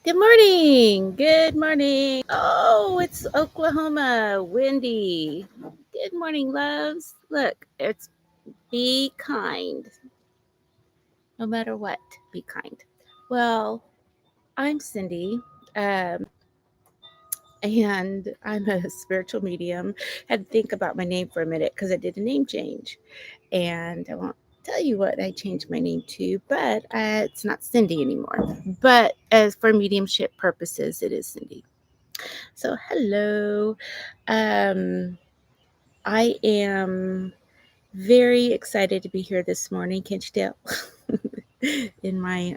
Good morning. Good morning. Oh, it's Oklahoma. Windy. Good morning, loves. Look, it's be kind. No matter what, be kind. Well, I'm Cindy. And I'm a spiritual medium. Had to think about my name for a minute because I did a name change. And I won't tell you what I changed my name to, but it's not Cindy anymore. But as for mediumship purposes, it is Cindy. So, hello. Um, I am very excited to be here this morning. Can't you tell? In my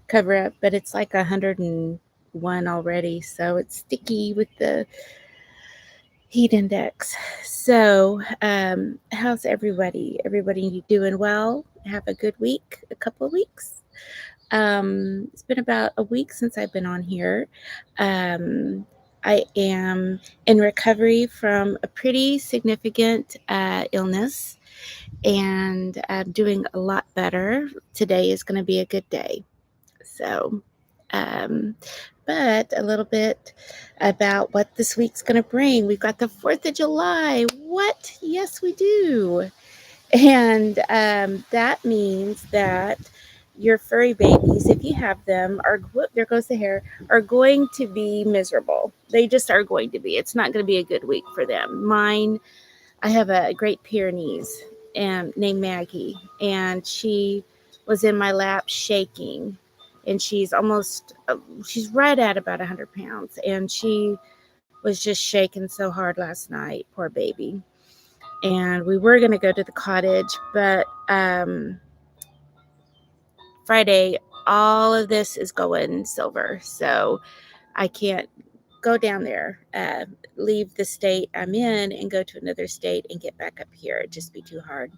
cover up, but it's like 101 already, so it's sticky with the heat index. So, how's everybody? Everybody doing well? Have a good week, a couple of weeks. It's been about a week since I've been on here. Um, I am in recovery from a pretty significant illness, and I'm doing a lot better. Today is going to be a good day. So, um, but a little bit about what this week's going to bring. We've got the 4th of July. What? Yes, we do. And that means that your furry babies, if you have them, are whoop, there goes the hair, are going to be miserable. They just are going to be. It's not going to be a good week for them. Mine, I have a Great Pyrenees named Maggie, and she was in my lap shaking, and she's right at about 100 pounds, and she was just shaking so hard last night, poor baby. And we were going to go to the cottage, but Friday, all of this is going silver, so I can't go down there, leave the state I'm in and go to another state and get back up here. It'd just be too hard.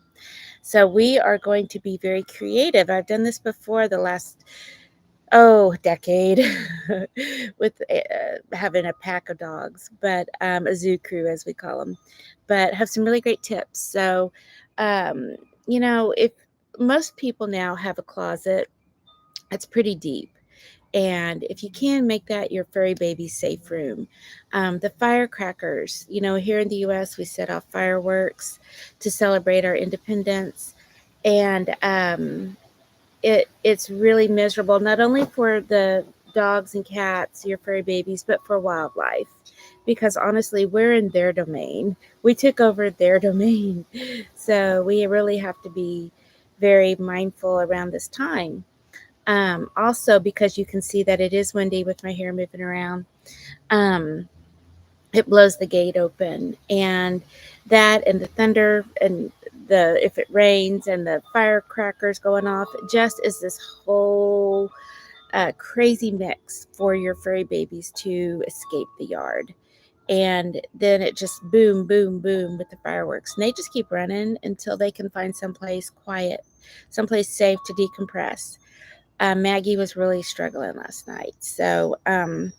So we are going to be very creative. I've done this before the last decade with having a pack of dogs, but a zoo crew as we call them, but have some really great tips. So um, if most people now have a closet that's pretty deep, and if you can make that your furry baby's safe room. The firecrackers, here in the US, we set off fireworks to celebrate our independence. And it's really miserable, not only for the dogs and cats, your furry babies, but for wildlife. Because honestly, we're in their domain. We took over their domain. So we really have to be very mindful around this time. Also, because you can see that it is windy with my hair moving around, um, it blows the gate open, and that and the thunder and the if it rains and the firecrackers going off just is this whole crazy mix for your furry babies to escape the yard. And then it just boom, boom, boom with the fireworks. And they just keep running until they can find someplace quiet, someplace safe to decompress. Maggie was really struggling last night. So I'm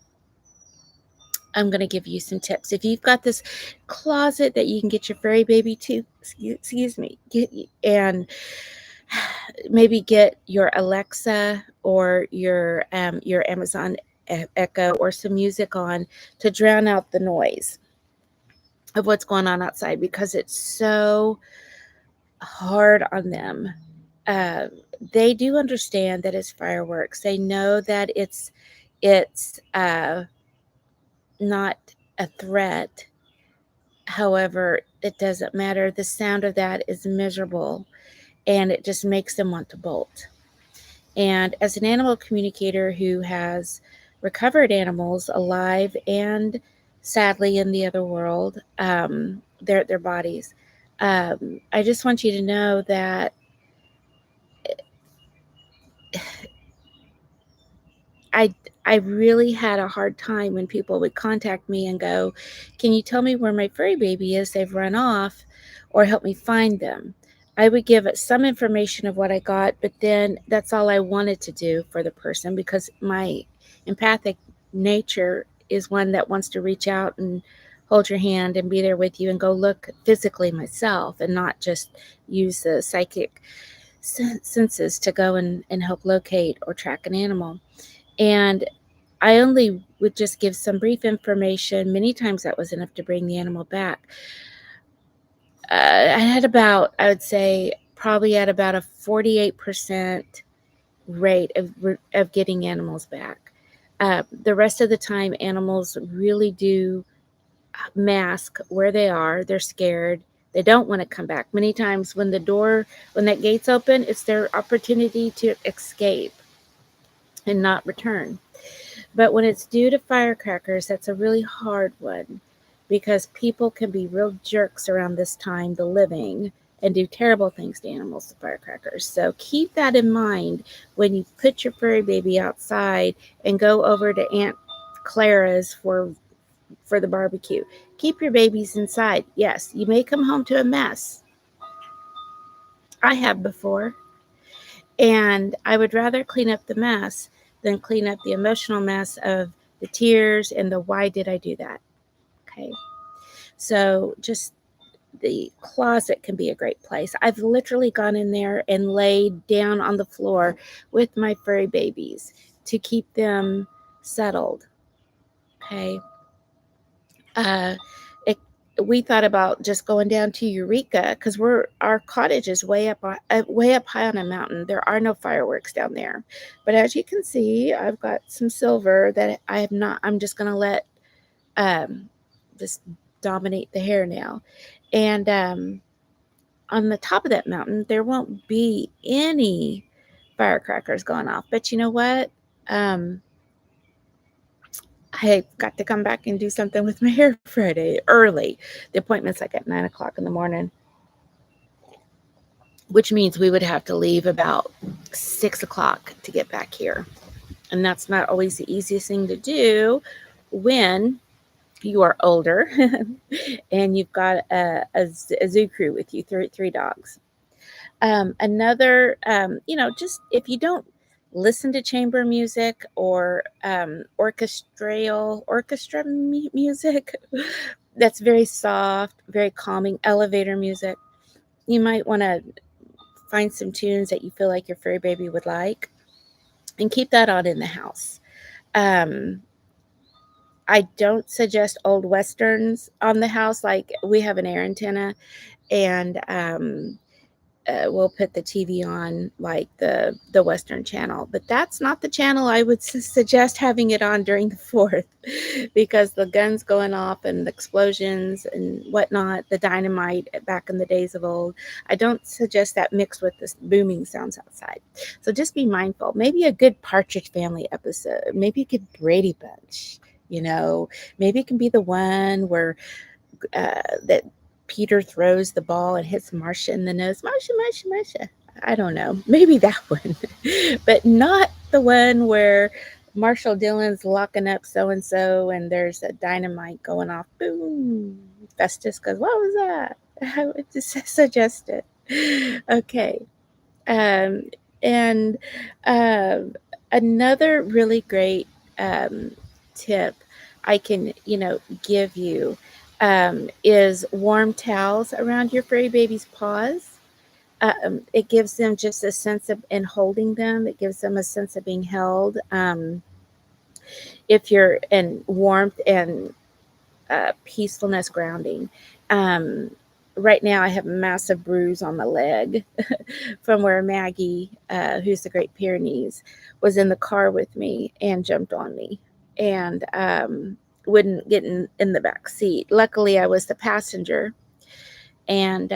going to give you some tips. If you've got this closet that you can get your furry baby to, excuse me, and maybe get your Alexa or your Amazon Echo or some music on to drown out the noise of what's going on outside, because it's so hard on them. Uh, they do understand that it's fireworks. They know that it's not a threat. However, it doesn't matter. The sound of that is miserable, and it just makes them want to bolt. And as an animal communicator who has recovered animals alive and sadly in the other world, their bodies, I just want you to know that I I really had a hard time when people would contact me and go, "Can you tell me where my furry baby is? They've run off, or help me find them." I would give it some information of what I got, but then that's all I wanted to do for the person, because my empathic nature is one that wants to reach out and hold your hand and be there with you and go look physically myself, and not just use the psychic senses to go and help locate or track an animal. And I only would just give some brief information. Many times that was enough to bring the animal back. I had about, I would say, probably at about a 48% rate of getting animals back. The rest of the time, animals really do mask where they are. They're scared. They don't want to come back. Many times when that gate's open, it's their opportunity to escape and not return. But when it's due to firecrackers, that's a really hard one because people can be real jerks around this time, the living, and do terrible things to animals, the firecrackers. So keep that in mind when you put your furry baby outside and go over to Aunt Clara's for the barbecue. Keep your babies inside. Yes, you may come home to a mess. I have before. And I would rather clean up the mess than clean up the emotional mess of the tears and the why did I do that? Okay. So just the closet can be a great place. I've literally gone in there and laid down on the floor with my furry babies to keep them settled. Okay. Uh, it, we thought about just going down to Eureka because our cottage is way up high on a mountain. There are no fireworks down there, but as you can see, I've got some silver that I have not. I'm just going to let um, just dominate the hair now, and on the top of that mountain, there won't be any firecrackers going off. But you know what? I got to come back and do something with my hair Friday early. The appointment's like at 9 o'clock in the morning, which means we would have to leave about 6 o'clock to get back here. And that's not always the easiest thing to do when you are older and you've got a zoo crew with you, three dogs. Just if you don't listen to chamber music or orchestra music that's very soft, very calming, elevator music, you might want to find some tunes that you feel like your furry baby would like and keep that on in the house. Um, I don't suggest old westerns on the house. Like we have an air antenna, and we'll put the TV on like the Western channel, but that's not the channel I would suggest having it on during the 4th because the guns going off and the explosions and whatnot, the dynamite back in the days of old. I don't suggest that mixed with this booming sounds outside. So just be mindful. Maybe a good Partridge Family episode, maybe a good Brady Bunch. Maybe it can be the one where that Peter throws the ball and hits Marcia in the nose. Marcia. I don't know. Maybe that one, but not the one where Marshall Dillon's locking up so and so and there's a dynamite going off. Boom. Festus goes, what was that? I would just suggest it. Okay. Um, and another really great tip I can, give you is warm towels around your furry baby's paws. It gives them just a sense of, in holding them, it gives them a sense of being held. If you're in warmth and peacefulness grounding. Um, right now, I have a massive bruise on my leg from where Maggie, who's the Great Pyrenees, was in the car with me and jumped on me and wouldn't get in the back seat. Luckily, I was the passenger, and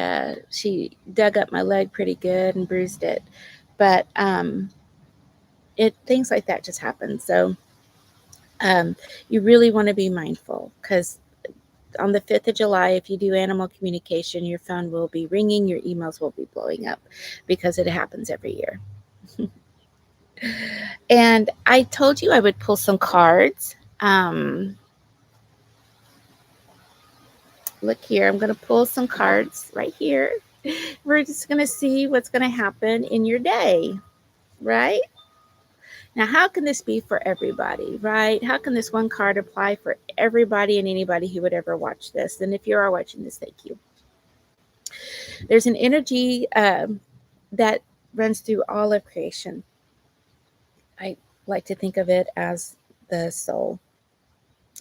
she dug up my leg pretty good and bruised it. But things like that just happen. So you really want to be mindful because on the 5th of July, if you do animal communication, your phone will be ringing, your emails will be blowing up because it happens every year. And I told you I would pull some cards. Look here, I'm going to pull some cards right here. We're just going to see what's going to happen in your day, right? Now, how can this be for everybody, right? How can this one card apply for everybody and anybody who would ever watch this? And if you are watching this, thank you. There's an energy that runs through all of creation. like to think of it as the soul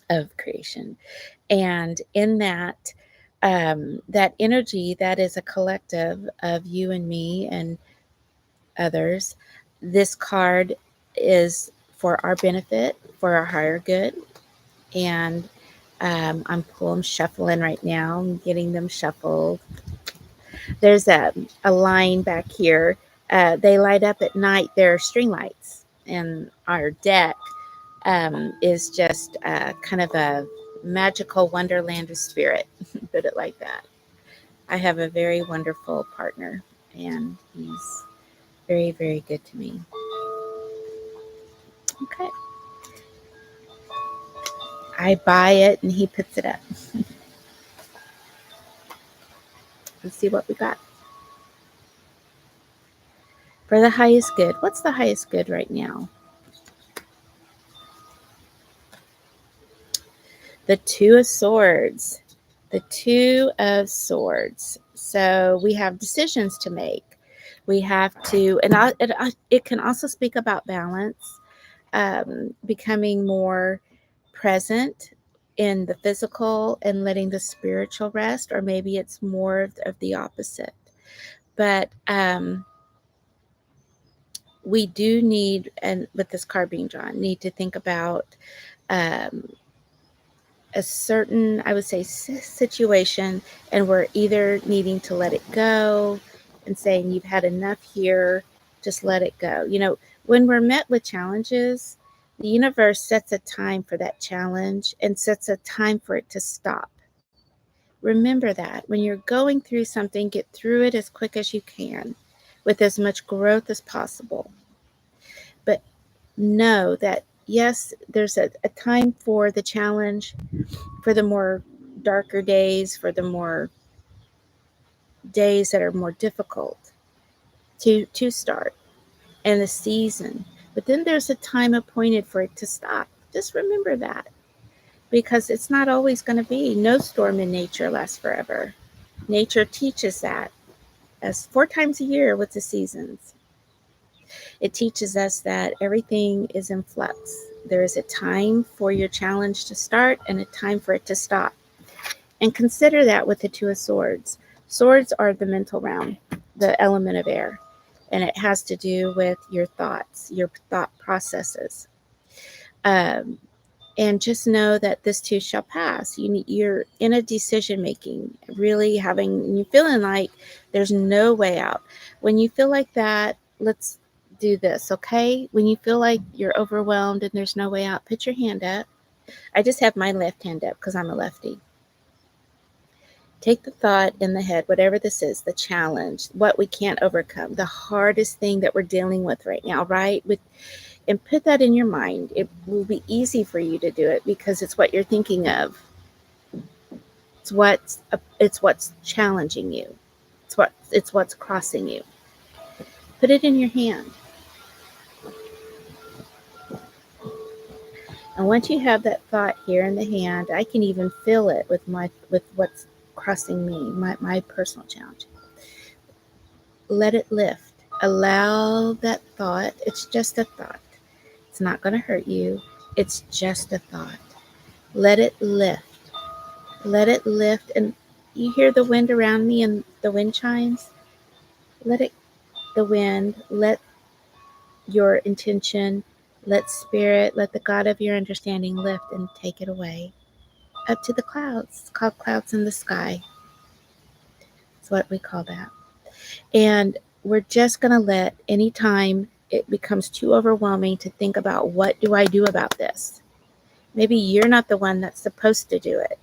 of creation. And in that, that energy that is a collective of you and me and others, this card is for our benefit, for our higher good. And I'm shuffling right now. I'm getting them shuffled. There's a line back here. They light up at night. They're string lights. And our deck is just kind of a magical wonderland of spirit, put it like that. I have a very wonderful partner, and he's very, very good to me. Okay. I buy it and he puts it up. Let's see what we got. For the highest good. What's the highest good right now? The Two of Swords. The Two of Swords. So we have decisions to make. We have to, and it can also speak about balance, becoming more present in the physical and letting the spiritual rest, or maybe it's more of the opposite. But we do need, and with this card being drawn, need to think about um, a certain, I would say, situation, and we're either needing to let it go and saying, you've had enough here, just let it go. You know, when we're met with challenges, the universe sets a time for that challenge and sets a time for it to stop. Remember that when you're going through something, get through it as quick as you can with as much growth as possible. But know that, yes, there's a time for the challenge, for the more darker days, for the more days that are more difficult to start, and the season. But then there's a time appointed for it to stop. Just remember that, because it's not always going to be. No storm in nature lasts forever. Nature teaches that as 4 times a year with the seasons. It teaches us that everything is in flux. There is a time for your challenge to start and a time for it to stop. And consider that with the Two of Swords. Swords are the mental realm, the element of air, and it has to do with your thoughts, your thought processes. Um, and just know that this too shall pass. You're in a decision making, really you're feeling like there's no way out. When you feel like that, let's do this, okay? When you feel like you're overwhelmed and there's no way out, put your hand up. I just have my left hand up because I'm a lefty. Take the thought in the head, whatever this is, the challenge, what we can't overcome, the hardest thing that we're dealing with right now, right? And put that in your mind. It will be easy for you to do it because it's what you're thinking of. It's what's challenging you. It's what's crossing you. Put it in your hand. And once you have that thought here in the hand, I can even feel it with what's crossing me, my personal challenge. Let it lift. Allow that thought. It's just a thought. It's not going to hurt you. It's just a thought. Let it lift. Let it lift. And you hear the wind around me and the wind chimes? The wind, let your intention, let spirit, let the God of your understanding lift and take it away. Up to the clouds. It's called clouds in the sky. That's what we call that. And we're just going to let, anytime it becomes too overwhelming to think about, what do I do about this? Maybe you're not the one that's supposed to do it.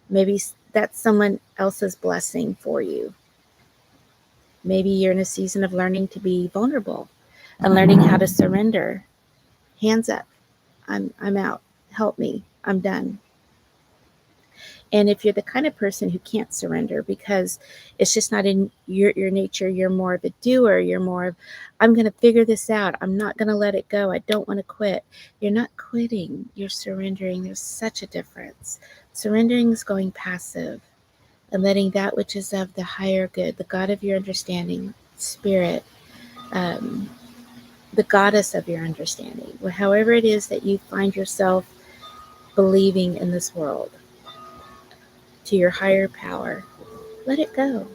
Maybe that's someone else's blessing for you. Maybe you're in a season of learning to be vulnerable and learning how to surrender. Hands up. I'm out. Help me. I'm done. And if you're the kind of person who can't surrender because it's just not in your nature, you're more of a doer, you're more of, I'm going to figure this out. I'm not going to let it go. I don't want to quit. You're not quitting. You're surrendering. There's such a difference. Surrendering is going passive and letting that which is of the higher good, the God of your understanding, spirit, the goddess of your understanding, however it is that you find yourself believing in this world, to your higher power, let it go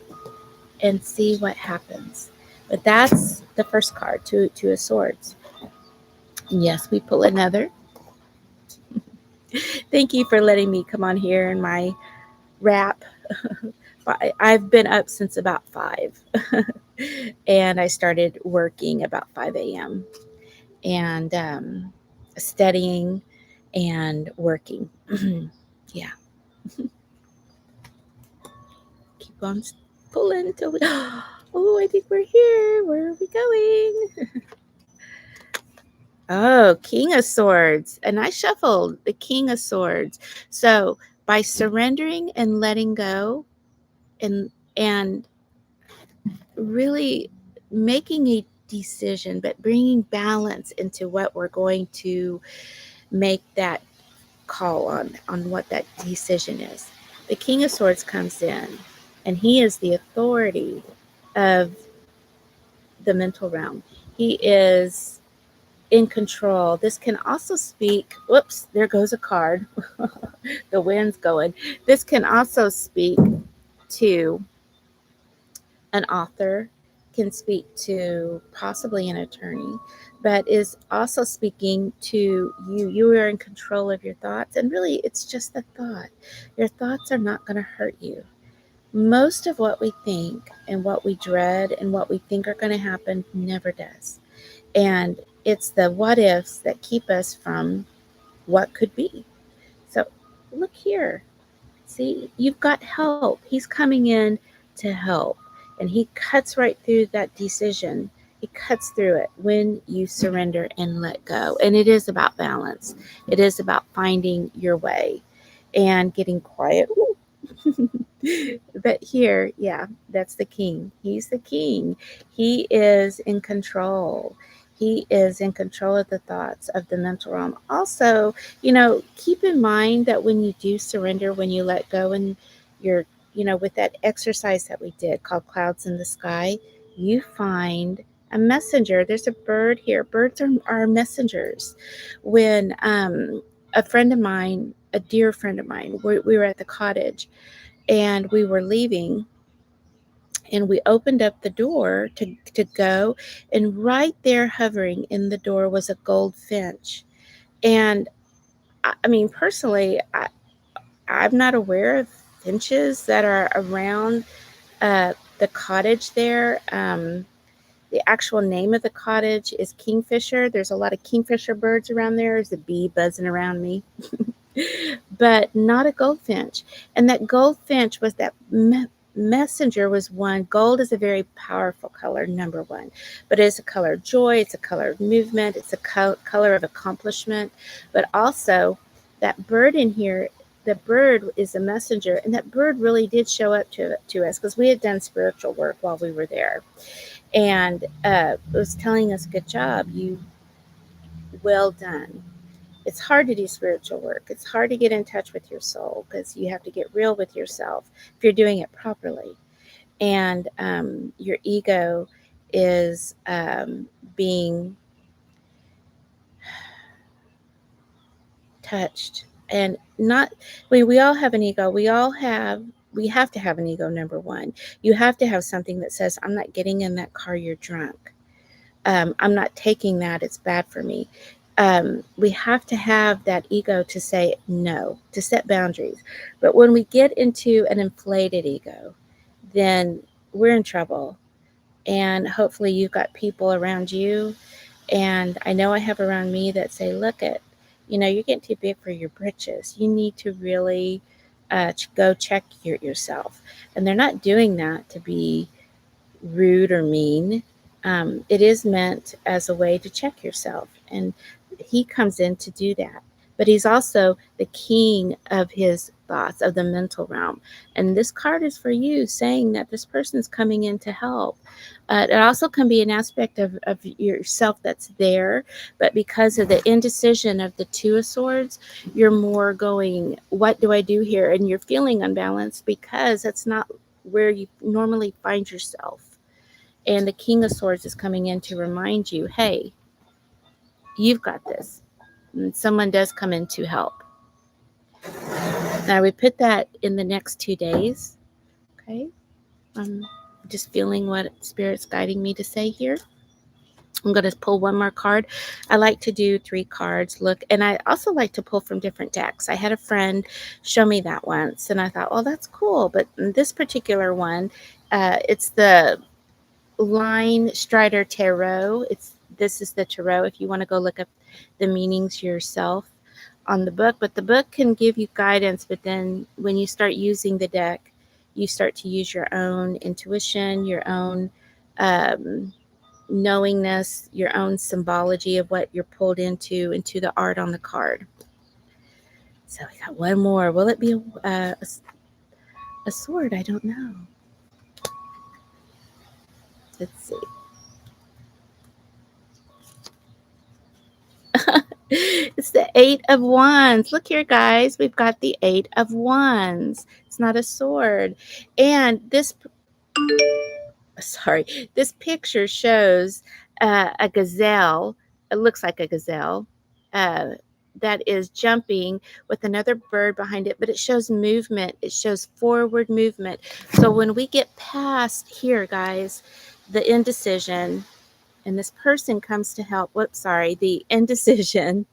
and see what happens. But that's the first card, Two of Swords. And yes, we pull another. Thank you for letting me come on here in my wrap. I've been up since about 5. And I started working about 5 a.m. and studying and working. Yeah. Keep on pulling until we. Oh, I think we're here. Where are we going? Oh, King of Swords. And I shuffled the King of Swords. So by surrendering and letting go and really making a decision, but bringing balance into what we're going to make that call on what that decision is. The King of Swords comes in, and he is the authority of the mental realm. He is in control. This can also speak, whoops, there goes a card. The wind's going. This can also speak to an author, can speak to possibly an attorney, but is also speaking to you. You are in control of your thoughts, and really it's just a thought. Your thoughts are not going to hurt you. Most of what we think and what we dread and what we think are going to happen never does. And it's the what ifs that keep us from what could be. So look here. See, you've got help. He's coming in to help. And he cuts right through that decision. He cuts through it when you surrender and let go. And it is about balance, it is about finding your way and getting quiet. But here, yeah, that's the king. He's the king. He is in control. He is in control of the thoughts of the mental realm. Also, keep in mind that when you do surrender, when you let go, and you're, with that exercise that we did called Clouds in the Sky, you find a messenger. There's a bird here. Birds are messengers. When a friend of mine, a dear friend of mine, we were at the cottage and we were leaving, and we opened up the door to go, and right there hovering in the door was a goldfinch. And I mean, personally, I'm not aware of finches that are around the cottage there. The actual name of the cottage is Kingfisher. There's a lot of kingfisher birds around there. There's a bee buzzing around me. But not a goldfinch. And that goldfinch was that messenger was one. Gold is a very powerful color, number one, but it's a color of joy, it's a color of movement, it's a color of accomplishment. But also that bird in here, the bird is a messenger, and that bird really did show up to us because we had done spiritual work while we were there, and it was telling us, good job, you, well done. It's hard to do spiritual work. It's hard to get in touch with your soul because you have to get real with yourself if you're doing it properly. And your ego is being touched. And not, we all have an ego. We have to have an ego, number one. You have to have something that says, I'm not getting in that car, you're drunk. I'm not taking that, it's bad for me. We have to have that ego to say no, to set boundaries. But when we get into an inflated ego, then we're in trouble. And hopefully you've got people around you. And I know I have around me that say, look at, you're getting too big for your britches. You need to really go check yourself. And they're not doing that to be rude or mean. It is meant as a way to check yourself. And he comes in to do that. But he's also the king of his thoughts, of the mental realm. And this card is for you, saying that this person is coming in to help. It also can be an aspect of yourself that's there, but because of the indecision of the Two of Swords, you're more going, what do I do here? And you're feeling unbalanced because that's not where you normally find yourself. And the King of Swords is coming in to remind you, hey, You've got this. And someone does come in to help. Now we put that in the next 2 days. Okay. I'm just feeling what Spirit's guiding me to say here. I'm going to pull one more card. I like to do 3 cards. Look, and I also like to pull from different decks. I had a friend show me that once, and I thought, well, that's cool. But this particular one, it's the Line Strider Tarot. This is the tarot. If you want to go look up the meanings yourself on the book, but the book can give you guidance. But then when you start using the deck, you start to use your own intuition, your own knowingness, your own symbology of what you're pulled into the art on the card. So we got one more. Will it be a sword? I don't know. Let's see. It's the 8 of Wands. Look here, guys. We've got the 8 of Wands. It's not a sword. And this picture shows a gazelle. It looks like a gazelle uh, that is jumping with another bird behind it, but it shows movement. It shows forward movement. So when we get past here, guys, the indecision, and this person comes to help. The indecision,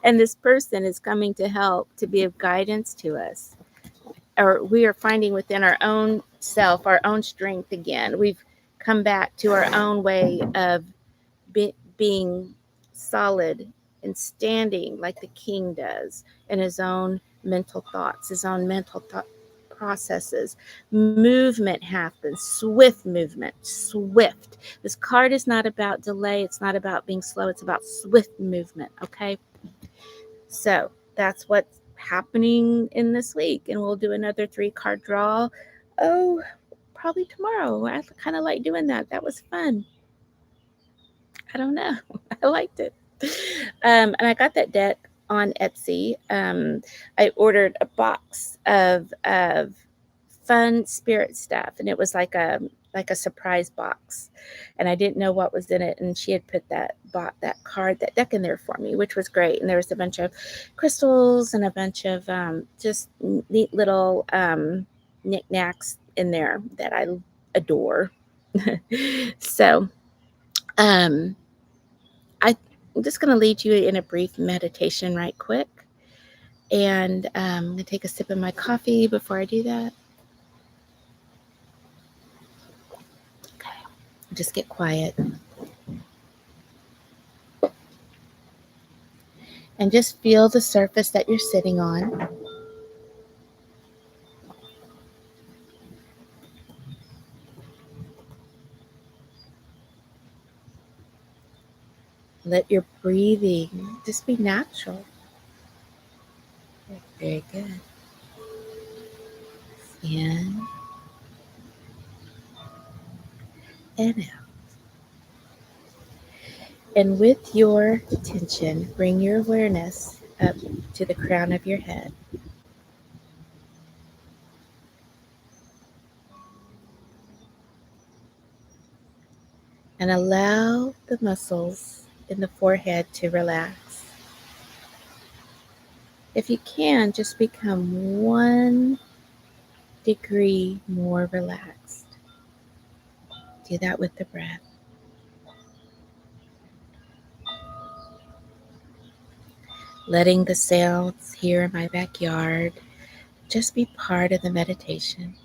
and this person is coming to help, to be of guidance to us. Or we are finding within our own self, our own strength again. We've come back to our own way of being solid and standing like the king does in his own mental thoughts, his own mental thought processes. Movement happens, swift movement, swift. This card is not about delay. It's not about being slow. It's about swift movement. Okay. So that's what's happening in this week. And we'll do another 3-card draw. Oh, probably tomorrow. I kind of like doing that. That was fun. I don't know. I liked it. And I got that deck on Etsy. I ordered a box of fun spirit stuff, and it was like a surprise box, and I didn't know what was in it. And she had bought that deck in there for me, which was great. And there was a bunch of crystals and a bunch of just neat little knickknacks in there that I adore. So I'm just going to lead you in a brief meditation right quick. And I'm going to take a sip of my coffee before I do that. Okay. Just get quiet. And just feel the surface that you're sitting on. Let your breathing just be natural. Very good. In and out. And with your attention, bring your awareness up to the crown of your head. And allow the muscles in the forehead to relax. If you can, just become 1 degree more relaxed. Do that with the breath. Letting the sounds here in my backyard just be part of the meditation.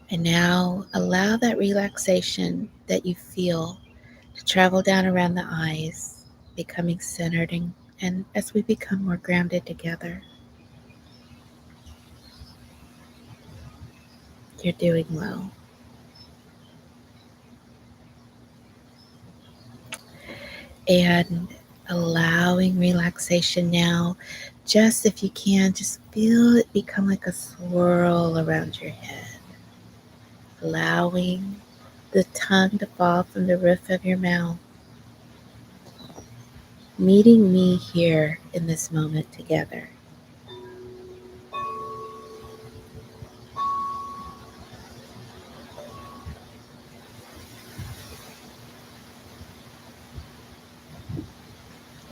And now allow that relaxation that you feel to travel down around the eyes, becoming centered, and as we become more grounded together. You're doing well. And allowing relaxation now, just if you can, just feel it become like a swirl around your head. Allowing the tongue to fall from the roof of your mouth. Meeting me here in this moment together.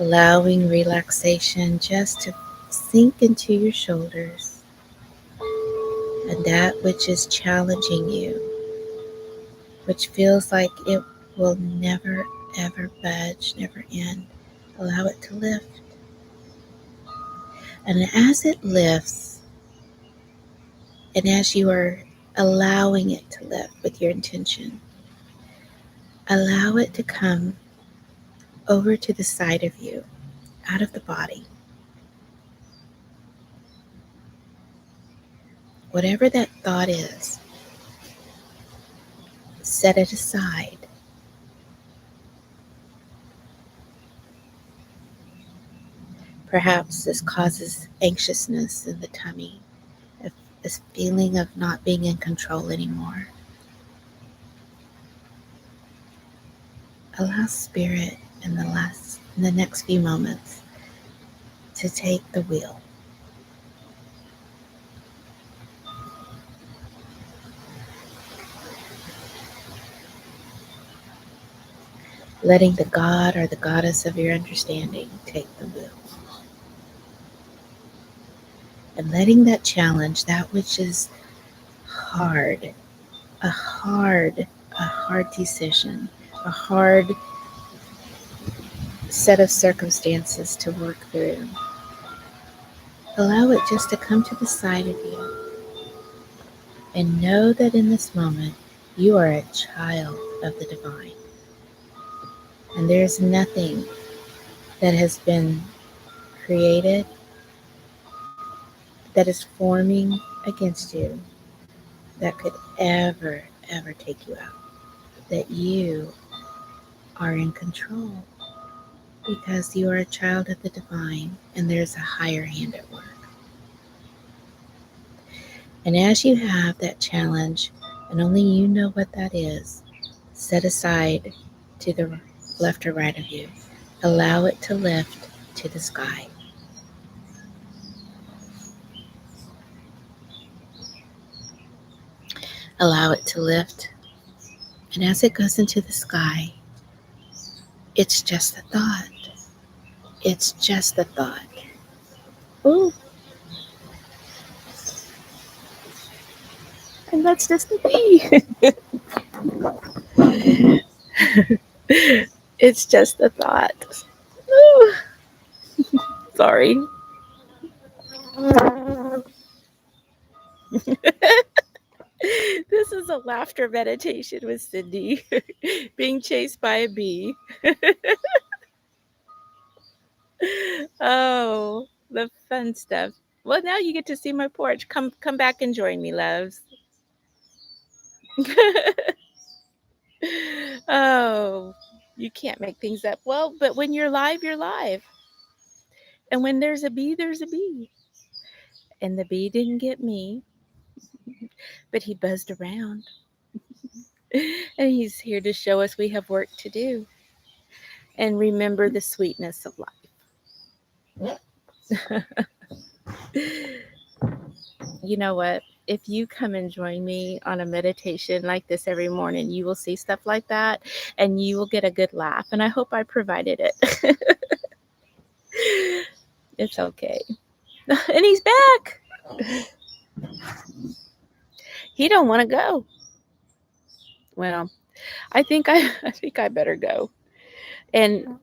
allowing relaxation just to sink into your shoulders, and that which is challenging you, which feels like it will never ever budge, never end. Allow it to lift. And as it lifts, and as you are allowing it to lift with your intention, allow it to come over to the side of you, out of the body. Whatever that thought is, set it aside. Perhaps this causes anxiousness in the tummy, this feeling of not being in control anymore. Allow Spirit in the next few moments to take the wheel. Letting the God or the Goddess of your understanding take the wheel. And letting that challenge, that which is hard, a hard decision, a hard set of circumstances to work through. Allow it just to come to the side of you. And know that in this moment, you are a child of the divine. And there's nothing that has been created that is forming against you that could ever take you out. That you are in control because you are a child of the divine and there's a higher hand at work. And as you have that challenge, and only you know what that is, set aside to the left or right of you. Allow it to lift to the sky. Allow it to lift. And as it goes into the sky, it's just a thought. It's just a thought. Ooh. And that's just a bee. It's just a thought. Ooh. Sorry. This is a laughter meditation with Cindy, being chased by a bee. Oh, the fun stuff. Well, now you get to see my porch. Come back and join me, loves. Oh, you can't make things up. Well, but when you're live, you're live. And when there's a bee, there's a bee. And the bee didn't get me, but he buzzed around. And he's here to show us we have work to do. And remember the sweetness of life. You know what? If you come and join me on a meditation like this every morning, you will see stuff like that and you will get a good laugh. And I hope I provided it. It's okay. And he's back. He don't want to go. Well, I think I better go. And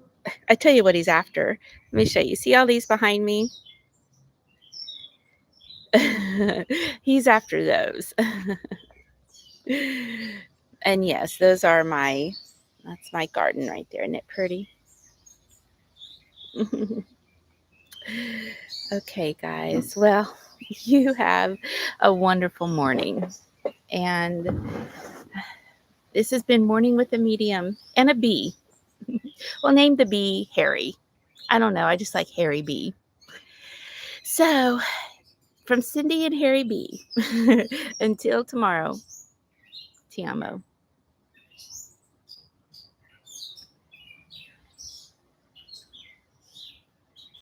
I tell you what he's after. Let me show you. See all these behind me? He's after those. And yes, that's my garden right there. Isn't it pretty? Okay, guys. Well, you have a wonderful morning. And this has been Morning with a Medium and a bee. Well, name the bee Harry. I don't know. I just like Harry B. So, from Cindy and Harry B. Until tomorrow, ti amo.